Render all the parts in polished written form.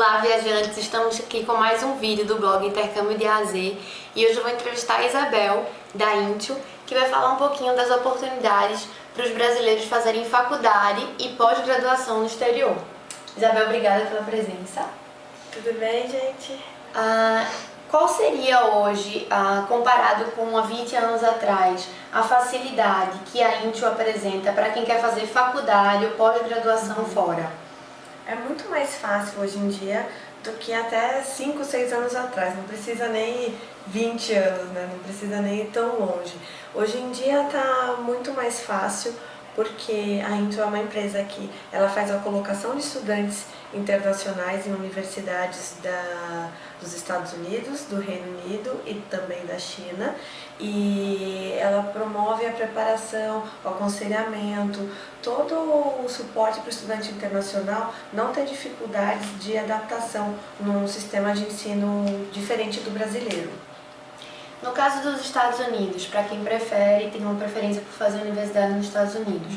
Olá, viajantes! Estamos aqui com mais um vídeo do blog Intercâmbio de A a Z e hoje eu vou entrevistar a Isabel, da Intio, que vai falar um pouquinho das oportunidades para os brasileiros fazerem faculdade e pós-graduação no exterior. Isabel, obrigada pela presença. Tudo bem, gente? Qual seria hoje, comparado com há 20 anos atrás, a facilidade que a Intio apresenta para quem quer fazer faculdade ou pós-graduação fora? É muito mais fácil hoje em dia do que até 5, 6 anos atrás. Não precisa nem 20 anos, né? Não precisa nem ir tão longe. Hoje em dia está muito mais fácil porque a Intio é uma empresa que ela faz a colocação de estudantes internacionais em universidades dos Estados Unidos, do Reino Unido e também da China, e ela promove a preparação, o aconselhamento, todo o suporte para o estudante internacional não ter dificuldades de adaptação num sistema de ensino diferente do brasileiro. No caso dos Estados Unidos, para quem prefere, tem uma preferência por fazer universidade nos Estados Unidos,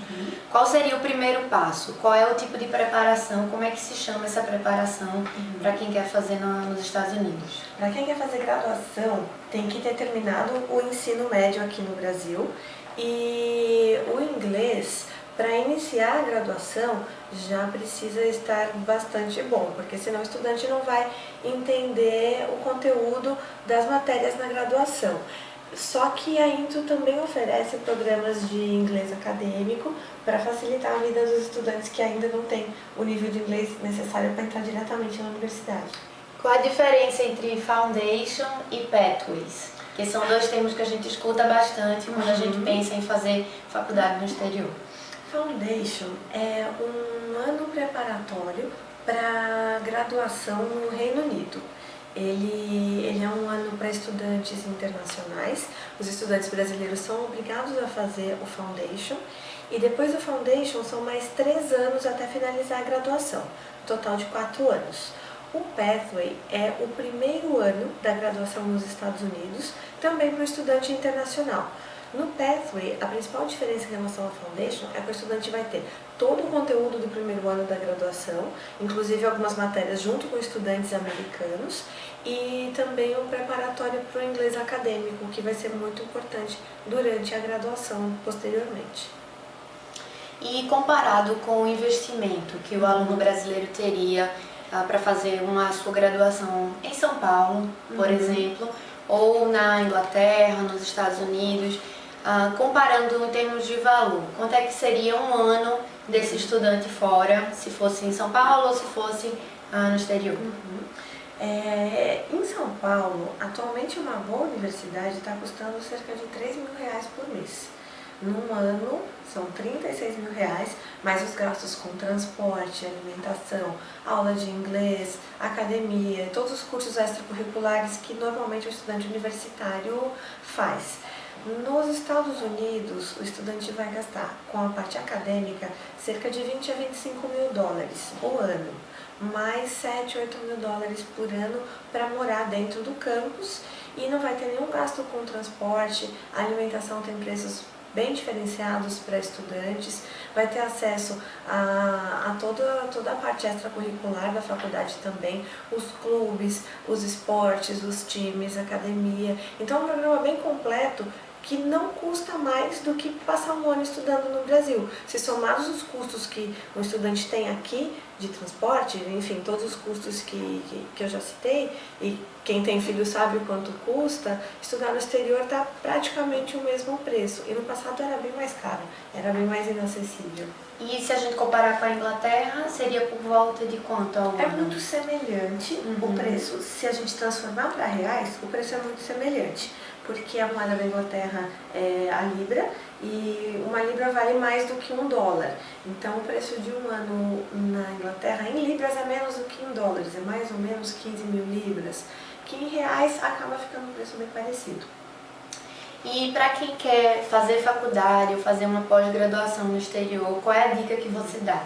qual seria o primeiro passo? Qual é o tipo de preparação? Como é que se chama essa preparação para quem quer fazer nos Estados Unidos? Para quem quer fazer graduação, tem que ter terminado o ensino médio aqui no Brasil e o inglês, para iniciar a graduação, já precisa estar bastante bom, porque senão o estudante não vai entender o conteúdo das matérias na graduação. Só que a Intio também oferece programas de inglês acadêmico para facilitar a vida dos estudantes que ainda não têm o nível de inglês necessário para entrar diretamente na universidade. Qual a diferença entre Foundation e Pathways? Que são dois termos que a gente escuta bastante quando a gente pensa em fazer faculdade no exterior. Foundation é um ano preparatório para graduação no Reino Unido. Ele é um ano para estudantes internacionais. Os estudantes brasileiros são obrigados a fazer o Foundation e depois do Foundation são mais 3 anos até finalizar a graduação, total de 4 anos. O Pathway é o primeiro ano da graduação nos Estados Unidos, também para o estudante internacional. No Pathway, a principal diferença em relação ao Foundation é que o estudante vai ter todo o conteúdo do primeiro ano da graduação, inclusive algumas matérias junto com estudantes americanos, e também um preparatório para o inglês acadêmico, que vai ser muito importante durante a graduação posteriormente. E comparado com o investimento que o aluno brasileiro teria para fazer uma sua graduação em São Paulo, por exemplo, ou na Inglaterra, nos Estados Unidos, comparando em termos de valor, quanto é que seria um ano desse estudante fora, se fosse em São Paulo ou se fosse no exterior? Em São Paulo, atualmente uma boa universidade está custando cerca de R$3.000 por mês. Num ano, são R$36.000, mais os gastos com transporte, alimentação, aula de inglês, academia, todos os cursos extracurriculares que normalmente o estudante universitário faz. Nos Estados Unidos, o estudante vai gastar, com a parte acadêmica, cerca de 20 a 25 mil dólares o ano, mais 7, 8 mil dólares por ano para morar dentro do campus e não vai ter nenhum gasto com transporte, a alimentação tem preços bem diferenciados para estudantes, vai ter acesso a toda a parte extracurricular da faculdade também, os clubes, os esportes, os times, academia. Então é um programa bem completo que não custa mais do que passar um ano estudando no Brasil. Se somados os custos que o estudante tem aqui de transporte, enfim, todos os custos que eu já citei, e quem tem filho sabe o quanto custa, estudar no exterior está praticamente o mesmo preço. E no passado era bem mais caro, era bem mais inacessível. E se a gente comparar com a Inglaterra, seria por volta de quanto ao ano? É muito semelhante o preço. Se a gente transformar para reais, o preço é muito semelhante, porque a moeda da Inglaterra é a libra e uma libra vale mais do que $1. Então o preço de um ano na Inglaterra em libras é menos do que em dólares, é mais ou menos 15 mil libras, que em reais acaba ficando um preço bem parecido. E para quem quer fazer faculdade ou fazer uma pós-graduação no exterior, qual é a dica que você dá?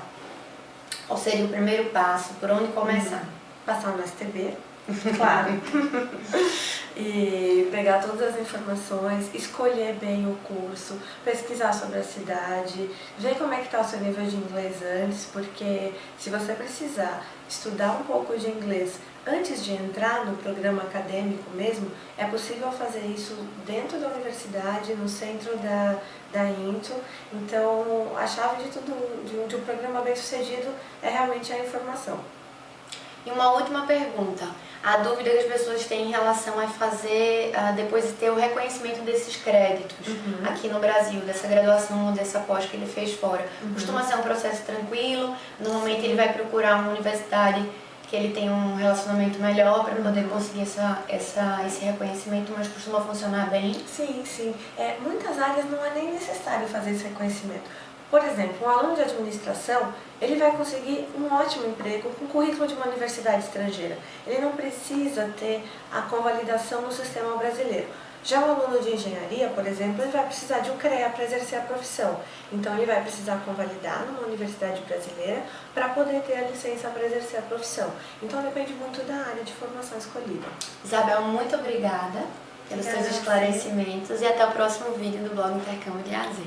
Qual seria o primeiro passo? Por onde começar? Passar no STB, claro. e pegar todas as informações, escolher bem o curso, pesquisar sobre a cidade, ver como é que está o seu nível de inglês antes, porque se você precisar estudar um pouco de inglês antes de entrar no programa acadêmico mesmo, é possível fazer isso dentro da universidade, no centro da INTO. Então, a chave de tudo, de um programa bem sucedido é realmente a informação. E uma última pergunta. A dúvida que as pessoas têm em relação a fazer, depois de ter o reconhecimento desses créditos aqui no Brasil, dessa graduação ou dessa pós que ele fez fora. Costuma ser um processo tranquilo, normalmente ele vai procurar uma universidade que ele tem um relacionamento melhor para poder conseguir esse reconhecimento, mas costuma funcionar bem? Sim, sim. Muitas áreas não é nem necessário fazer esse reconhecimento. Por exemplo, um aluno de administração, ele vai conseguir um ótimo emprego com o currículo de uma universidade estrangeira. Ele não precisa ter a convalidação no sistema brasileiro. Já o aluno de engenharia, por exemplo, ele vai precisar de um CREA para exercer a profissão. Então, ele vai precisar convalidar numa universidade brasileira para poder ter a licença para exercer a profissão. Então, depende muito da área de formação escolhida. Isabel, muito obrigada pelos seus esclarecimentos e até o próximo vídeo do blog Intercâmbio de AZ.